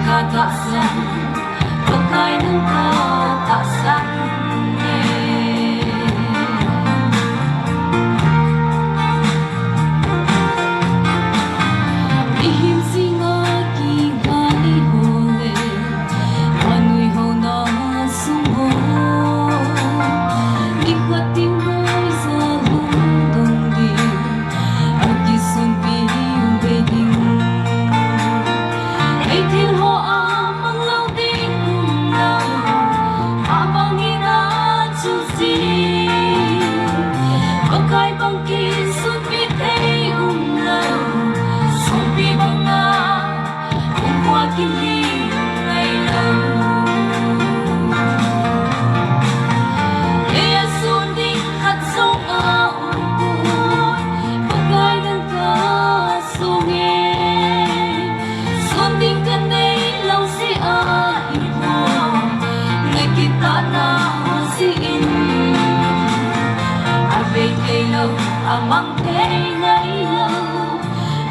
Katasan, pagkay ng katasan ihim sing aking halihole ano'y ho na sumho ikwating mo'y sa lundong din agisun piyong beding itin ho amang lauding unaw abang inatsusi pagkay bangkis utbitay unaw sumpi mga kumpuat kiling ngaylaw kaya sunding katsong aungkot pagkay ng kasungin sunding kanay lang si aipo nakita na masiin abay kailaw amang kay ngaylaw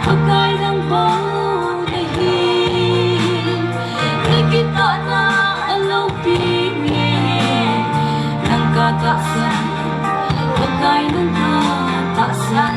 pagkay ng baunahin nakita na alaw pingin ng katasan pagkay ng katasan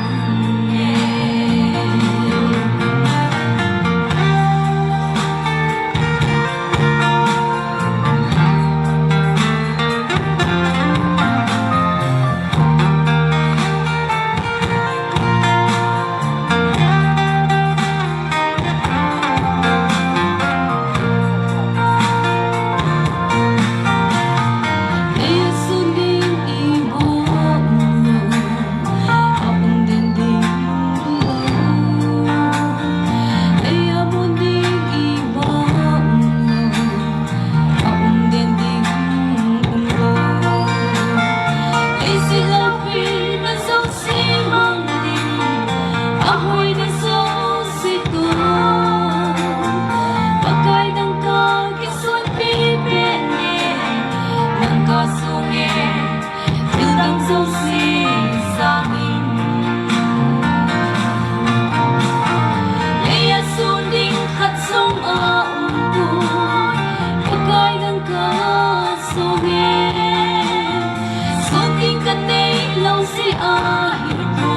si ahirpo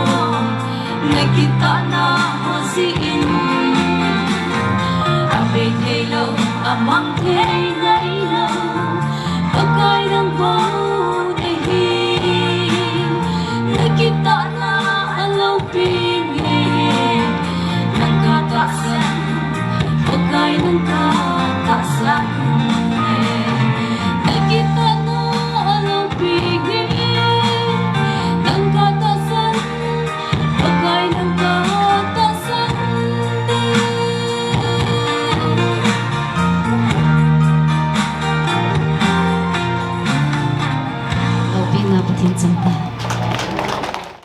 nakita na masiin abay kailaw amang kay